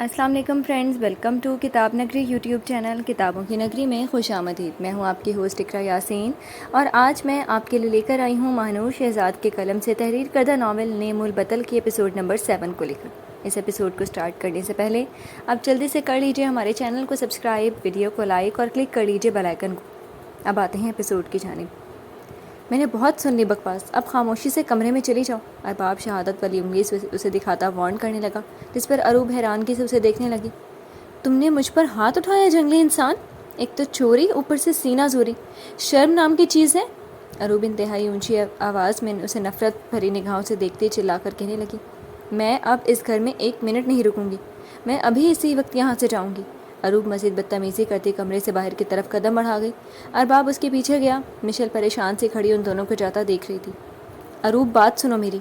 السلام علیکم friends, welcome to کتاب نگری یوٹیوب چینل کتابوں کی نگری میں خوش آمدید۔ میں ہوں آپ کی ہوسٹ اقرا یاسین، اور آج میں آپ کے لیے لے کر آئی ہوں ماہنور شہزاد کے قلم سے تحریر کردہ ناول نیم البتل کی ایپیسوڈ نمبر 7 کو لے کر۔ اس ایپیسوڈ کو سٹارٹ کرنے سے پہلے آپ جلدی سے کر لیجئے ہمارے چینل کو سبسکرائب، ویڈیو کو لائک اور کلک کر لیجئے بیل آئیکن کو۔ اب آتے ہیں ایپیسوڈ کی جانب۔ میں نے بہت سن لی بکواس، اب خاموشی سے کمرے میں چلی جاؤ، ارباب شہادت والی انگلی سے اسے دکھاتا وارن کرنے لگا، جس پر اروب حیرانگی سے اسے دیکھنے لگی۔ تم نے مجھ پر ہاتھ اٹھایا جنگلی انسان، ایک تو چوری، اوپر سے سینہ زوری، شرم نام کی چیز ہے؟ اروب انتہائی اونچی آواز میں اسے نفرت بھری نگاہوں سے دیکھتے چلا کر کہنے لگی، میں اب اس گھر میں 1 منٹ نہیں رکوں گی، میں ابھی اسی وقت یہاں سے جاؤں گی۔ اروب مزید بدتمیزی کرتی کمرے سے باہر کی طرف قدم بڑھا گئی۔ ارباب اس کے پیچھے گیا۔ مشل پریشان سی کھڑی ان دونوں کو جاتا دیکھ رہی تھی۔ اروب بات سنو میری۔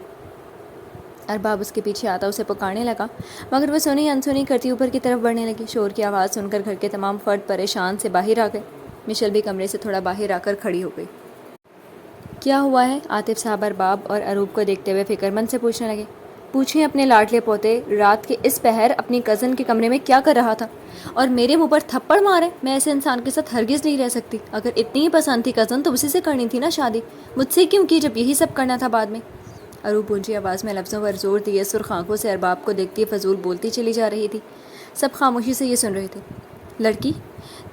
ارباب اس کے پیچھے آتا اسے پکارنے لگا، مگر وہ سنی انسنی کرتی اوپر کی طرف بڑھنے لگی۔ شور کی آواز سن کر گھر کے تمام فرد پریشان سے باہر آ گئے۔ مشل بھی کمرے سے تھوڑا باہر آ کر کھڑی ہو گئی۔ کیا ہوا ہے؟ عاطف صاحب ارباب اور اروب کو دیکھتے ہوئے فکر مند سے پوچھنے لگے۔ پوچھیں اپنے لاڈلے پوتے، رات کے اس پہر اپنی کزن کے کمرے میں کیا کر رہا تھا، اور میرے منہ پر تھپڑ مارے؟ میں ایسے انسان کے ساتھ ہرگز نہیں رہ سکتی۔ اگر اتنی ہی پسند تھی کزن تو اسی سے کرنی تھی نا شادی، مجھ سے کیوں کی جب یہی سب کرنا تھا بعد میں؟ اروب اونچی آواز میں لفظوں پر زور دیے سرخ آنکھوں سے ارباب کو دیکھتی فضول بولتی چلی جا رہی تھی۔ سب خاموشی سے یہ سن رہے تھے۔ لڑکی،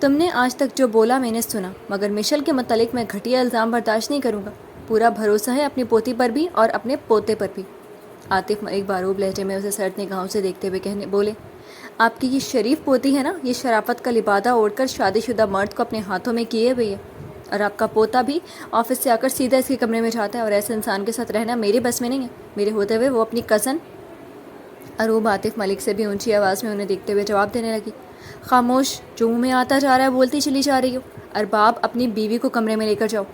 تم نے آج تک جو بولا میں نے سنا، مگر مشل کے متعلق میں گھٹیا الزام برداشت نہیں کروں گا۔ پورا بھروسہ ہے اپنی پوتی پر بھی اور اپنے پوتے پر بھی۔ عاطف ایک باروب لہجے میں اسے سرد نگاہوں سے دیکھتے ہوئے کہنے بولے، آپ کی یہ شریف پوتی ہے نا، یہ شرافت کا لبادہ اوڑھ کر شادی شدہ مرد کو اپنے ہاتھوں میں کیے ہوئی ہے، اور آپ کا پوتا بھی آفس سے آ کر سیدھا اس کے کمرے میں جاتا ہے، اور ایسے انسان کے ساتھ رہنا میرے بس میں نہیں ہے۔ میرے ہوتے ہوئے وہ اپنی کزن۔ اروب عاطف ملک سے بھی اونچی آواز میں انہیں دیکھتے ہوئے جواب دینے لگی، خاموش، جو منہ میں آتا جا رہا ہے بولتی چلی جا رہی ہو۔ ارباب، اپنی بیوی کو کمرے میں لے کر جاؤ۔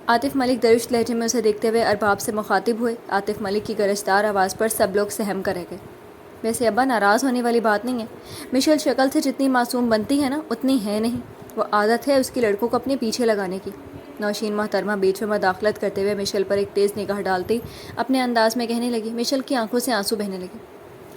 عاطف ملک درشت لہجے میں اسے دیکھتے ہوئے ارباب سے مخاطب ہوئے۔ عاطف ملک کی گرجدار آواز پر سب لوگ سہم کر رہ گئے۔ ویسے ابا، ناراض ہونے والی بات نہیں ہے، مشل شکل سے جتنی معصوم بنتی ہے نا اتنی ہے نہیں، وہ عادت ہے اس کی لڑکوں کو اپنے پیچھے لگانے کی۔ نوشین محترمہ بیچ میں مداخلت کرتے ہوئے مشل پر ایک تیز نگاہ ڈالتی اپنے انداز میں کہنے لگی۔ مشل کی آنکھوں سے آنسو بہنے لگے۔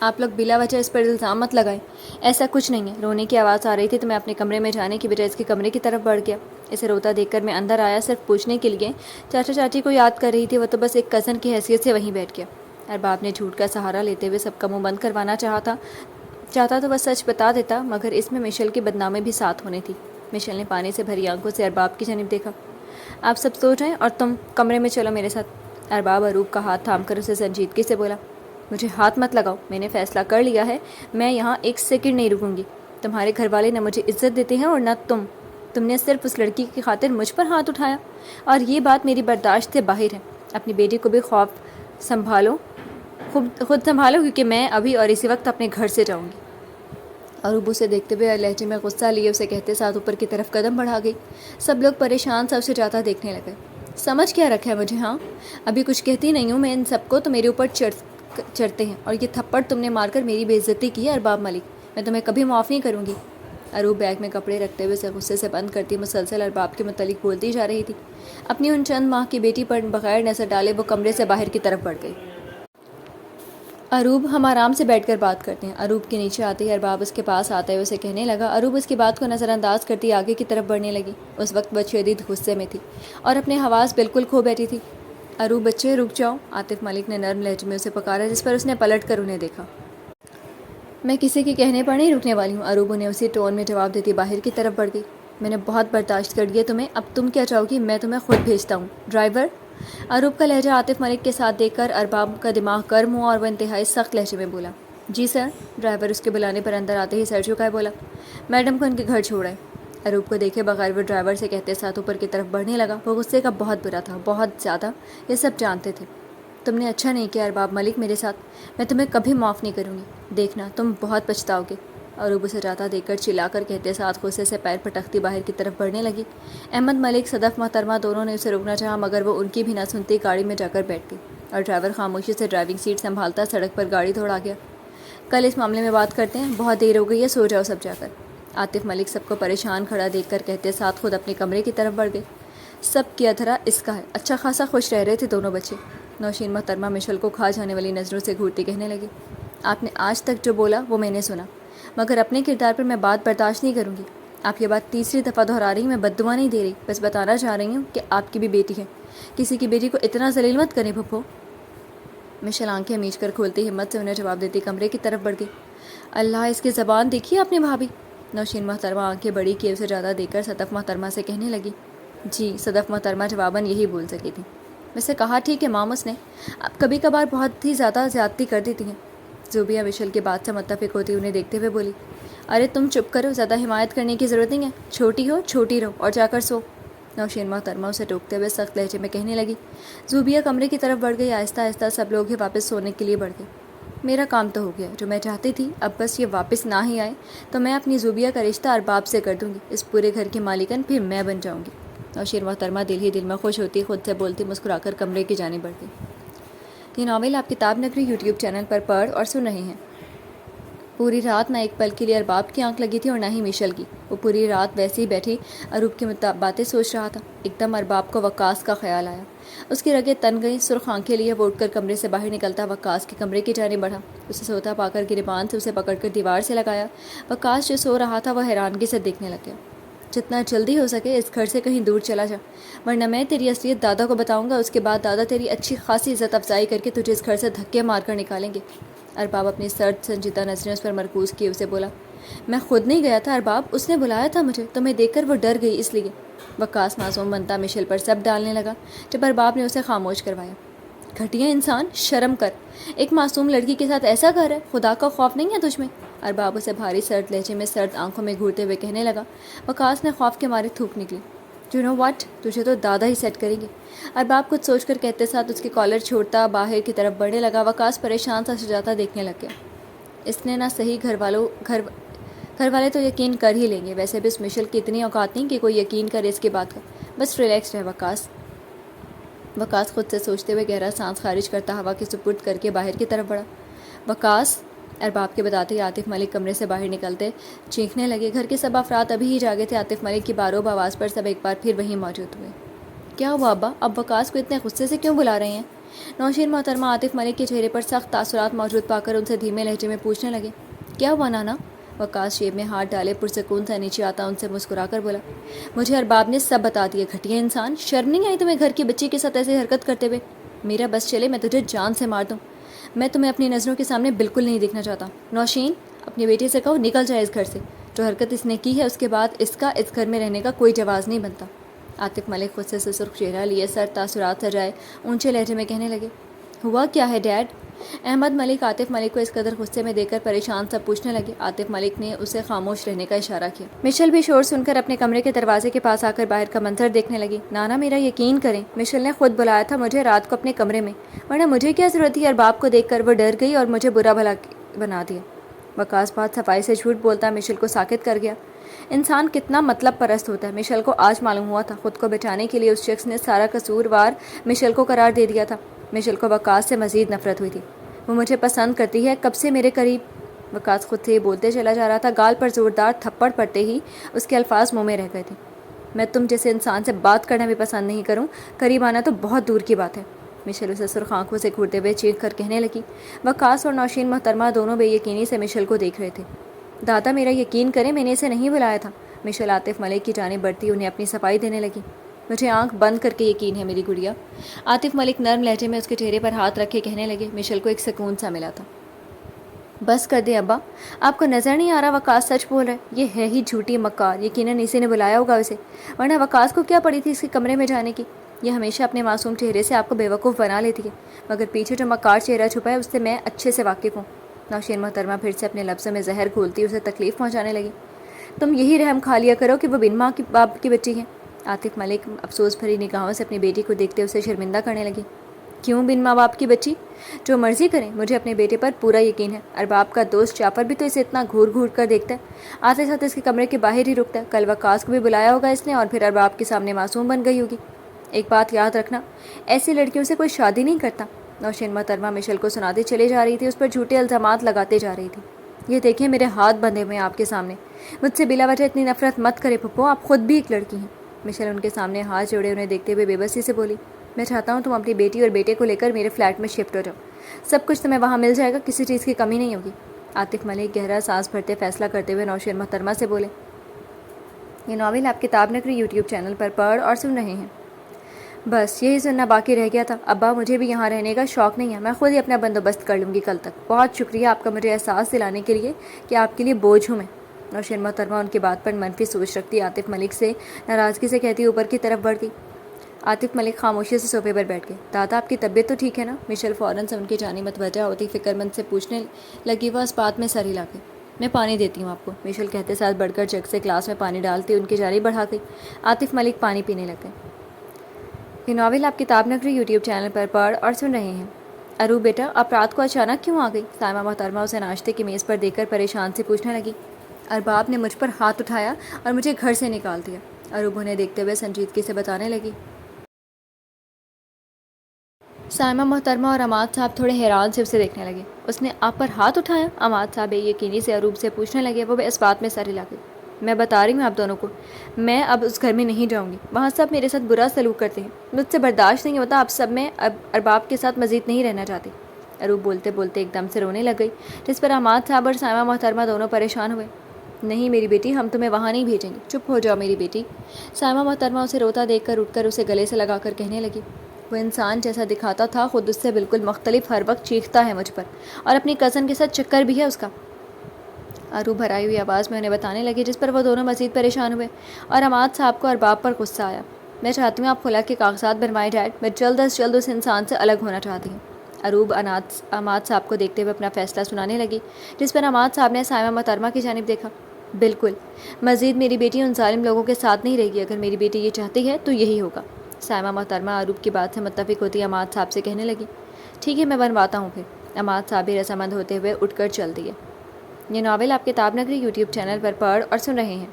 آپ لوگ بلا وجہ اس پر الزام مت لگائیں، ایسا کچھ نہیں ہے۔ رونے کی آواز آ رہی تھی تو میں اپنے کمرے میں جانے کی بجائے اس کے کمرے کی طرف بڑھ گیا۔ اسے روتا دیکھ کر میں اندر آیا صرف پوچھنے کے لیے چاچا چاچی کو یاد کر رہی تھی، وہ تو بس ایک کزن کی حیثیت سے وہیں بیٹھ گیا۔ ارباب نے جھوٹ کا سہارا لیتے ہوئے سب کا منہ بند کروانا چاہتا تو وہ سچ بتا دیتا، مگر اس میں مشل کی بدنامی بھی ساتھ ہونے تھی۔ مشل نے پانی سے بھری آنکھوں سے ارباب کی جانب دیکھا۔ آپ سب سو جائیں اور تم کمرے میں چلو میرے ساتھ۔ ارباب اروب کا ہاتھ تھام کر اسے سنجیدگی سے بولا، مجھے ہاتھ مت لگاؤ، میں نے فیصلہ کر لیا ہے، میں یہاں 1 سیکنڈ نہیں رکوں گی۔ تمہارے گھر والے نہ مجھے عزت دیتے ہیں اور نہ تم نے صرف اس لڑکی کی خاطر مجھ پر ہاتھ اٹھایا، اور یہ بات میری برداشت سے باہر ہے۔ اپنی بیٹی کو بھی سنبھالو، خود سنبھالو، کیونکہ میں ابھی اور اسی وقت اپنے گھر سے جاؤں گی۔ اروب اسے دیکھتے ہوئے لہجے میں غصہ لیے اسے کہتے ساتھ اوپر کی طرف قدم بڑھا گئی۔ سب لوگ پریشان سب سے جاتا دیکھنے لگے۔ سمجھ کیا رکھا ہے مجھے؟ ہاں، ابھی کچھ کہتی نہیں ہوں میں ان سب کو تو میرے اوپر چڑھتے ہیں، اور یہ تھپڑ تم نے مار کر میری بے عزتی کی ہے ارباب ملک، میں تمہیں کبھی معاف نہیں کروں گی۔ اروب بیگ میں کپڑے رکھتے ہوئے اسے غصے سے بند کرتی مسلسل ارباب کے متعلق بولتی جا رہی تھی۔ اپنی ان چند ماہ کی بیٹی پر بغیر نظر ڈالے وہ کمرے سے باہر کی طرف بڑھ گئی۔ اروب، ہم آرام سے بیٹھ کر بات کرتے ہیں۔ اروب کے نیچے آتے ہی ارباب اس کے پاس آتے ہوئے اسے کہنے لگا۔ اروب اس کی بات کو نظر انداز کرتی آگے کی طرف بڑھنے لگی۔ اس وقت وہ شدید غصے میں تھی اور اپنے حواس بالکل کھو بیٹھی تھی۔ اروب بچے، رک جاؤ، عاطف ملک نے نرم لہجے میں اسے پکارا، جس پر اس نے پلٹ کر انہیں دیکھا۔ میں کسی کے کہنے پر نہیں رکنے والی ہوں۔ اروب انہیں اسی ٹون میں جواب دیتی باہر کی طرف بڑھ گئی۔ میں نے بہت برداشت کر لیا تمہیں، اب تم کیا چاہو گی؟ میں تمہیں خود بھیجتا ہوں۔ ڈرائیور! اروب کا لہجہ عاطف ملک کے ساتھ دیکھ کر ارباب کا دماغ گرم ہوا اور وہ انتہائی سخت لہجے میں بولا، جی سر۔ ڈرائیور اس کے بلانے پر اندر آتے ہی سر جھکائے بولا، میڈم کو ان کے گھر چھوڑیں۔ اروب کو دیکھے بغیر وہ ڈرائیور سے کہتے ساتھ اوپر کی طرف بڑھنے لگا۔ وہ غصے کا بہت برا تھا، بہت زیادہ، یہ سب جانتے تھے۔ تم نے اچھا نہیں کیا ارباب ملک میرے ساتھ، میں تمہیں کبھی معاف نہیں کروں گی، دیکھنا تم بہت پچھتاؤ گے۔ اروب اسے جاتا دیکھ کر چلا کر کہتے ساتھ غصے سے پیر پٹکتی باہر کی طرف بڑھنے لگی۔ احمد ملک، صدف محترمہ دونوں نے اسے روکنا چاہا، مگر وہ ان کی بھی نہ سنتی گاڑی میں جا کر بیٹھ گئی، اور ڈرائیور خاموشی سے ڈرائیونگ سیٹ سنبھالتا سڑک پر گاڑی دوڑا گیا۔ کل اس معاملے میں بات کرتے ہیں، بہت دیر ہو گئی ہے، سو جاؤ سب جا کر۔ عاطف ملک سب کو پریشان کھڑا دیکھ کر کہتے ساتھ خود اپنے کمرے کی طرف بڑھ گئے۔ سب کی ادھرا اس کا ہے، اچھا خاصا خوش رہ رہے تھے دونوں بچے۔ نوشین محترمہ مشل کو کھا جانے والی نظروں سے گھورتی کہنے لگی، آپ نے آج تک جو بولا وہ میں نے سنا، مگر اپنے کردار پر میں بات برداشت نہیں کروں گی۔ آپ یہ بات تیسری دفعہ دہرا رہی، میں بددعا نہیں دے رہی، بس بتانا چاہ رہی ہوں کہ آپ کی بھی بیٹی ہے، کسی کی بیٹی کو اتنا ذلیل مت کریں پھپھو۔ مشل آنکھیں میچ کر کھولتی ہمت سے انہیں جواب دیتی کمرے کی طرف بڑھ گئی۔ اللہ، اس کی زبان دیکھی آپ نے بھابھی؟ نوشین محترمہ آنکھیں بڑی کیے اسے زیادہ دیکھ کر صدف محترمہ سے کہنے لگی۔ جی، صدف محترمہ جواباً یہی بول سکی تھی۔ ویسے کہا ٹھیک ہے مام، اس نے اب کبھی کبھار بہت ہی زیادہ زیادتی کر دیتی ہیں۔ زوبیہ مشل کی بات سے متفق ہوتی انہیں دیکھتے ہوئے بولی، ارے تم چپ کرو، زیادہ حمایت کرنے کی ضرورت نہیں ہے، چھوٹی ہو چھوٹی رہو اور جا کر سو۔ نوشین محترمہ اسے ٹوکتے ہوئے سخت لہجے میں کہنے لگی۔ زوبیہ کمرے کی طرف بڑھ گئی۔ آہستہ آہستہ سب لوگ ہی واپس سونے کے لیے بڑھ گئے۔ میرا کام تو ہو گیا، جو میں چاہتی تھی، اب بس یہ واپس نہ ہی آئے تو میں اپنی زوبیہ کا رشتہ ارباب سے کر دوں گی، اس پورے گھر کی مالکن پھر میں بن جاؤں گی۔ نوشین محترمہ دل ہی دل میں خوش ہوتی خود سے بولتی مسکرا کر کمرے کی جانب بڑھ گئی۔ یہ ناول آپ کتاب نگری یوٹیوب چینل پر پڑھ اور سن رہے ہیں۔ پوری رات نہ ایک پل کے لیے ارباب کی آنکھ لگی تھی اور نہ ہی مشل کی۔ وہ پوری رات ویسے ہی بیٹھی اروپ کی باتیں سوچ رہا تھا۔ ایک دم ارباب کو وقاص کا خیال آیا۔ اس کی رگیں تن گئیں، سرخ آنکھیں لیے وہ اٹھ کر کمرے سے باہر نکلتا وقاص کے کمرے کی جانب بڑھا۔ اسے سوتا پا کر گریبان سے اسے پکڑ کر دیوار سے لگایا۔ وقاص جو سو رہا تھا وہ حیرانگی سے دیکھنے لگ گیا۔ جتنا جلدی ہو سکے اس گھر سے کہیں دور چلا جا، ورنہ میں تیری اصلیت دادا کو بتاؤں گا، اس کے بعد دادا تیری اچھی خاصی عزت افزائی کر کے تجھے اس گھر سے دھکے مار کر نکالیں گے۔ ارباب اپنی سرد سنجیدہ نظریں اس پر مرکوز کیے اسے بولا، میں خود نہیں گیا تھا ارباب، اس نے بلایا تھا مجھے، تمہیں دیکھ کر وہ ڈر گئی اس لیے۔ وقاص معصوم بنتا مشل پر سب ڈالنے لگا جب ارباب نے اسے خاموش کروایا۔ گھٹیا انسان، شرم کر، ایک معصوم لڑکی کے ساتھ ایسا کر رہا ہے، خدا کا خوف نہیں ہے تجھ میں؟ ارباب اسے بھاری سرد لہجے میں سرد آنکھوں میں گھورتے ہوئے کہنے لگا۔ وقاص نے خوف کے مارے تھوک نکلی۔ یو نو واٹ، تجھے تو دادا ہی سیٹ کریں گے۔ ارباب کچھ سوچ کر کہتے ساتھ اس کی کالر چھوڑتا باہر کی طرف بڑھنے لگا۔ وقاص پریشان سا سجاتا دیکھنے لگ گیا۔ اس نے نہ صحیح گھر والے تو یقین کر ہی لیں گے، ویسے بھی اس مشل کی اتنی اوقات نہیں کہ کوئی یقین کرے اس کی بات کا، بس ریلیکس رہے وقاص۔ وقاص خود سے سوچتے ہوئے گہرا سانس خارج کرتا ہوا کے سپرد کر کے باہر کی طرف بڑھا۔ وقاص، ارباب کے بتاتے ہی عاطف ملک کمرے سے باہر نکلتے چیخنے لگے۔ گھر کے سب افراد ابھی ہی جاگے تھے۔ عاطف ملک کی باروب آواز پر سب ایک بار پھر وہیں موجود ہوئے۔ کیا ہوا ابا، اب وقاص کو اتنے غصے سے کیوں بلا رہے ہیں؟ نوشین محترمہ عاطف ملک کے چہرے پر سخت تاثرات موجود پا کر ان سے دھیمے لہجے میں پوچھنے لگے۔ کیا ہوا نانا؟ وقاص جیب میں ہاتھ ڈالے پرسکون سے نیچے آتا ان سے مسکرا کر بولا، مجھے ارباب نے سب بتا دیا۔ گھٹیا انسان، شرم نہیں آئی تمہیں گھر کی بچی کے ساتھ ایسے حرکت کرتے ہوئے؟ میرا بس چلے میں تجھے جان سے مار دوں۔ میں تمہیں اپنی نظروں کے سامنے بالکل نہیں دیکھنا چاہتا۔ نوشین، اپنی بیٹی سے کہو نکل جائے اس گھر سے۔ جو حرکت اس نے کی ہے اس کے بعد اس کا اس گھر میں رہنے کا کوئی جواز نہیں بنتا۔ عاطف ملک خود سے سرخ چہرہ لیے سر تاثرات سجائے اونچے لہجے میں کہنے لگے، ہوا کیا ہے ڈیڈ؟ احمد ملک عاطف ملک کو اس قدر غصے میں دیکھ کر پریشان سا پوچھنے لگے۔ عاطف ملک نے اسے خاموش رہنے کا اشارہ کیا۔ مشل بھی شور سن کر اپنے کمرے کے دروازے کے پاس آ کر باہر کا منظر دیکھنے لگی۔ نانا میرا یقین کریں، مشل نے خود بلایا تھا مجھے رات کو اپنے کمرے میں، ورنہ مجھے کیا ضرورت تھی؟ ارباب کو دیکھ کر وہ ڈر گئی اور مجھے برا بھلا بنا دیا۔ وقاص بہت صفائی سے جھوٹ بولتا مشل کو ساکت کر گیا۔ انسان کتنا مطلب پرست ہوتا ہے، مشل کو آج معلوم ہوا تھا۔ خود کو بچانے کے لیے اس شخص نے سارا قصوروار مشل کو قرار دے دیا تھا۔ مشل کو وقاص سے مزید نفرت ہوئی تھی۔ وہ مجھے پسند کرتی ہے، کب سے میرے قریب؟ وقاص خود سے یہ بولتے چلا جا رہا تھا، گال پر زوردار تھپڑ پڑتے ہی اس کے الفاظ منہ میں رہ گئے تھے۔ میں تم جیسے انسان سے بات کرنا بھی پسند نہیں کروں، قریب آنا تو بہت دور کی بات ہے۔ مشل اسے سرخ آنکھوں سے گھورتے ہوئے چیخ کر کہنے لگی۔ وقاص اور نوشین محترمہ دونوں بے یقینی سے مشل کو دیکھ رہے تھے۔ دادا میرا یقین کریں، میں نے اسے نہیں بلایا تھا۔ مشل عاطف ملک کی جانب بڑھتی انہیں اپنی صفائی دینے لگی۔ مجھے آنکھ بند کر کے یقین ہے میری گڑیا۔ عاطف ملک نرم لہجے میں اس کے چہرے پر ہاتھ رکھے کہنے لگے۔ مشل کو ایک سکون سا ملا تھا۔ بس کر دیں ابا، آپ کو نظر نہیں آ رہا وقاص سچ بول رہا ہے؟ یہ ہے ہی جھوٹی مکار، یقیناً اسی نے بلایا ہوگا اسے، ورنہ وقاص کو کیا پڑی تھی اس کے کمرے میں جانے کی؟ یہ ہمیشہ اپنے معصوم چہرے سے آپ کو بیوقوف بنا لیتی ہے، مگر پیچھے جو مکار چہرہ چھپا ہے اس سے میں اچھے سے واقف ہوں۔ نوشین محترمہ پھر سے اپنے لفظوں میں زہر گھولتی اسے تکلیف پہنچانے لگی۔ تم یہی رحم کھا لیا کرو کہ وہ بن ماں کی باپ کی بچی ہے۔ عاطف ملک افسوس بھری نگاہوں سے اپنی بیٹی کو دیکھتے اسے شرمندہ کرنے لگی۔ کیوں بن ماں باپ کی بچی؟ جو مرضی کریں، مجھے اپنے بیٹے پر پورا یقین ہے۔ ارباب کا دوست جعفر بھی تو اسے اتنا گھور گھور کر دیکھتا ہے، آتے ساتھ اس کے کمرے کے باہر ہی رکتا ہے۔ کل وقاص کو بھی بلایا ہوگا اس نے اور پھر ارباب کے سامنے معصوم بن گئی ہوگی۔ ایک بات یاد رکھنا، ایسی لڑکیوں سے کوئی شادی نہیں کرتا۔ نوشین محترمہ مشل کو سناتے چلے جا رہی تھی، اس پر جھوٹے الزامات لگاتے جا رہی تھی۔ یہ دیکھیں میرے ہاتھ بندھے ہوئے ہیں آپ کے سامنے، مجھ سے بلا وجہ اتنی نفرت مت کرے پھپھو، آپ خود بھی ایک لڑکی ہیں۔ مشل ان کے سامنے ہاتھ جوڑے انہیں دیکھتے ہوئے بے بسی سے بولی، میں چاہتا ہوں تم اپنی بیٹی اور بیٹے کو لے کر میرے فلیٹ میں شفٹ ہو جاؤ، سب کچھ تمہیں وہاں مل جائے گا, کسی چیز کی کمی نہیں ہوگی. عاطف ملک گہرا سانس بھرتے فیصلہ کرتے ہوئے نوشین محترمہ سے بولے. یہ ناول آپ کتاب نگری یوٹیوب چینل پر پڑھ اور سن رہے ہیں. بس یہی سننا باقی رہ گیا تھا. ابا مجھے بھی یہاں رہنے کا شوق نہیں ہے, میں خود ہی اپنا بندوبست کر لوں گی کل تک. بہت شکریہ آپ کا مجھے احساس دلانے کے لیے کہ آپ کے لیے بوجھ ہوں میں. نوشین محترمہ ان کی بات پر منفی سوچ رکھتی عاطف ملک سے ناراضگی سے کہتی اوپر کی طرف بڑھ گئی. عاطف ملک خاموشی سے صوفے پر بیٹھ گئے. دادا آپ کی طبیعت تو ٹھیک ہے نا؟ مشل فوراً سے ان کی جانب متوجہ ہوتی فکر مند سے پوچھنے لگی. وہ اس بات میں سر ہلا گئی. میں پانی دیتی ہوں آپ کو, مشل کہتے ساتھ بڑھ کر جگ سے گلاس میں پانی ڈالتی ان کی جانب بڑھا گئی. عاطف ملک پانی پینے لگ گئے. یہ ناول آپ کتاب نگری یوٹیوب چینل پر پڑھ اور سن رہے ہیں. ارو بیٹا آپ رات کو اچانک کیوں آ گئی؟ سائمہ محترمہ اسے ناشتے کی میز پر دیکھ کر پریشان سے پوچھنے لگی. ارباب نے مجھ پر ہاتھ اٹھایا اور مجھے گھر سے نکال دیا. اروب انہیں دیکھتے ہوئے سنجیدگی سے بتانے لگی. سائمہ محترمہ اور عماد صاحب تھوڑے حیران سے اسے دیکھنے لگے. اس نے آپ پر ہاتھ اٹھایا؟ عماد صاحب یقینی سے اروب سے پوچھنے لگے. وہ اس بات میں سر ہلا گئی. میں بتا رہی ہوں آپ دونوں کو, میں اب اس گھر میں نہیں جاؤں گی. وہاں سب میرے ساتھ برا سلوک کرتے ہیں, مجھ سے برداشت نہیں ہوتا. آپ سب میں اب ارباب کے ساتھ مزید نہیں رہنا چاہتی. اروب بولتے بولتے ایک دم سے رونے لگ گئی, جس پر عماد صاحب اور سائمہ محترمہ دونوں پریشان ہوئے. نہیں میری بیٹی, ہم تمہیں وہاں نہیں بھیجیں گے. چپ ہو جاؤ میری بیٹی. سائمہ محترمہ اسے روتا دیکھ کر اٹھ کر اسے گلے سے لگا کر کہنے لگی. وہ انسان جیسا دکھاتا تھا خود اس سے بالکل مختلف ہر وقت چیختا ہے مجھ پر, اور اپنی کزن کے ساتھ چکر بھی ہے اس کا. اروب بھرائی ہوئی آواز میں انہیں بتانے لگی, جس پر وہ دونوں مزید پریشان ہوئے اور عماد صاحب کو ارباب پر غصہ آیا. میں چاہتی ہوں آپ خلا کے کاغذات بنوائے ڈیڈ. میں جلد از جلد اس انسان سے الگ ہونا چاہتی ہوں. اروب عماد صاحب کو دیکھتے ہوئے اپنا فیصلہ سنانے لگی, جس پر عماد صاحب نے سائمہ محترمہ کی جانب دیکھا. بالکل, مزید میری بیٹی ان ظالم لوگوں کے ساتھ نہیں رہے گی. اگر میری بیٹی یہ چاہتی ہے تو یہی ہوگا. سائمہ محترمہ اروب کی بات سے متفق ہوتی عماد صاحب سے کہنے لگی. ٹھیک ہے, میں بنواتا ہوں پھر. عماد صاحب بھی رضامند ہوتے ہوئے اٹھ کر چل دیے. یہ ناول آپ کتاب نگری یوٹیوب چینل پر پڑھ اور سن رہے ہیں.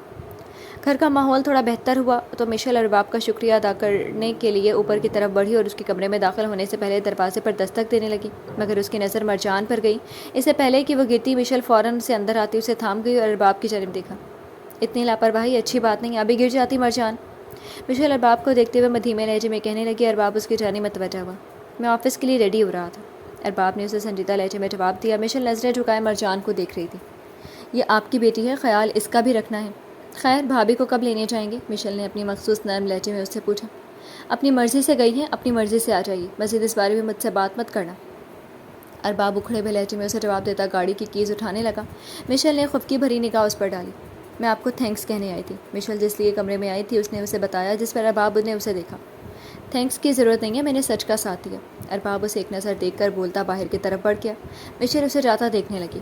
گھر کا ماحول تھوڑا بہتر ہوا تو مشل ارباب کا شکریہ ادا کرنے کے لیے اوپر کی طرف بڑھی اور اس کے کمرے میں داخل ہونے سے پہلے دروازے پر دستک دینے لگی, مگر اس کی نظر مرجان پر گئی. اس سے پہلے کہ وہ گرتی مشل فوراً سے اندر آتی اسے تھام گئی اور ارباب کی جانب دیکھا. اتنی لاپرواہی اچھی بات نہیں, ابھی گر جاتی مرجان. مشل ارباب کو دیکھتے ہوئے مدھیمے لہجے میں کہنے لگی. ارباب اس کی جانب متوجہ ہوا. میں آفس کے لیے ریڈی ہو رہا تھا. ارباب نے اسے سنجیدہ لہجے میں جواب دیا. مشل نظریں جھکائے مرجان کو دیکھ رہی تھی. یہ آپ کی بیٹی ہے, خیال اس کا بھی رکھنا ہے. خیر بھابھی کو کب لینے جائیں گے؟ مشل نے اپنی مخصوص نرم لہجے میں اس سے پوچھا. اپنی مرضی سے گئی ہیں, اپنی مرضی سے آ جائیے. مزید اس بارے میں مجھ سے بات مت کرنا. ارباب اکھڑے ہوئے لہجے میں اسے جواب دیتا گاڑی کی کیز اٹھانے لگا. مشل نے خفکی بھری نگاہ اس پر ڈالی. میں آپ کو تھینکس کہنے آئی تھی. مشل جس لیے کمرے میں آئی تھی اس نے اسے بتایا, جس پر ارباب نے اسے دیکھا. تھینکس کی ضرورت نہیں ہے, میں نے سچ کا ساتھ دیا. ارباب اسے ایک نظر دیکھ کر بولتا باہر کی طرف بڑھ گیا. مشل اسے جاتا دیکھنے لگی.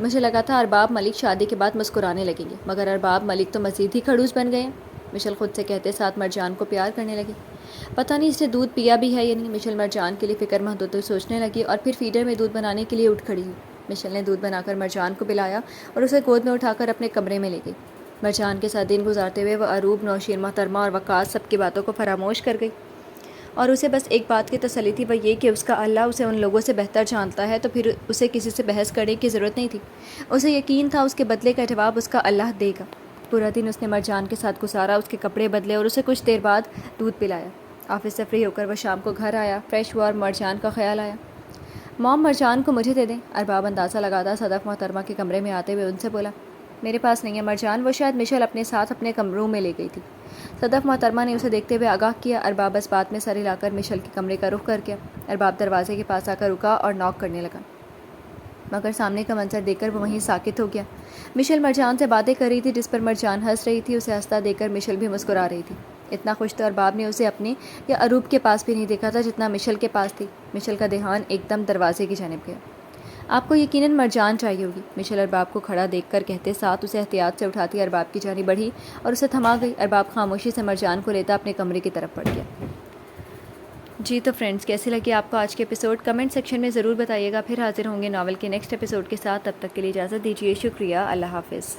مجھے لگا تھا ارباب ملک شادی کے بعد مسکرانے لگیں گے, مگر ارباب ملک تو مزید ہی کھڑوس بن گئے ہیں. مشل خود سے کہتے ساتھ مرجان کو پیار کرنے لگی. پتہ نہیں اس نے دودھ پیا بھی ہے یا نہیں. مشل مرجان کے لیے فکر مند ہوتے سوچنے لگی اور پھر فیڈر میں دودھ بنانے کے لیے اٹھ کھڑی ہوئی. مشل نے دودھ بنا کر مرجان کو پلایا اور اسے گود میں اٹھا کر اپنے کمرے میں لے گئی. مرجان کے ساتھ دن گزارتے ہوئے وہ اروب, نوشین محترمہ اور وقاص سب کی باتوں کو فراموش کر گئی, اور اسے بس ایک بات کی تسلی تھی, وہ یہ کہ اس کا اللہ اسے ان لوگوں سے بہتر جانتا ہے, تو پھر اسے کسی سے بحث کرنے کی ضرورت نہیں تھی. اسے یقین تھا اس کے بدلے کا جواب اس کا اللہ دے گا. پورا دن اس نے مرجان کے ساتھ گزارا, اس کے کپڑے بدلے اور اسے کچھ دیر بعد دودھ پلایا. آفس سے فری ہو کر وہ شام کو گھر آیا, فریش ہوا اور مرجان کا خیال آیا. مام مرجان کو مجھے دے دیں. ارباب اندازہ لگاتا صدف محترمہ کے کمرے میں آتے ہوئے ان سے بولا. میرے پاس نہیں ہے مرجان, وہ شاید مشل اپنے ساتھ اپنے کمروں میں لے گئی تھی. صدف محترمہ نے اسے دیکھتے ہوئے آگاہ کیا. ارباب اس بات میں سر ہلا کر مشل کے کمرے کا رخ کر گیا. ارباب دروازے کے پاس آ کر رکا اور ناک کرنے لگا, مگر سامنے کا منظر دیکھ کر وہ وہیں ساکت ہو گیا. مشل مرجان سے باتیں کر رہی تھی, جس پر مرجان ہنس رہی تھی. اسے ہنستا دیکھ کر مشل بھی مسکرا رہی تھی. اتنا خوش تو ارباب نے اسے اپنے یا اروب کے پاس بھی نہیں دیکھا تھا جتنا مشل کے پاس تھی. مشل کا دھیان ایک دم دروازے کی جانب گیا. آپ کو یقیناً مرجان چاہیے ہوگی. مشل ارباب کو کھڑا دیکھ کر کہتے ساتھ اسے احتیاط سے اٹھاتی ارباب کی جانب بڑھی اور اسے تھما گئی. ارباب خاموشی سے مرجان کو لیتا اپنے کمرے کی طرف بڑھ گیا. جی تو فرینڈز, کیسے لگے آپ کو آج کے ایپیسوڈ؟ کمنٹ سیکشن میں ضرور بتائیے گا. پھر حاضر ہوں گے ناول کے نیکسٹ ایپیسوڈ کے ساتھ. تب تک کے لیے اجازت دیجیے. شکریہ. اللہ حافظ.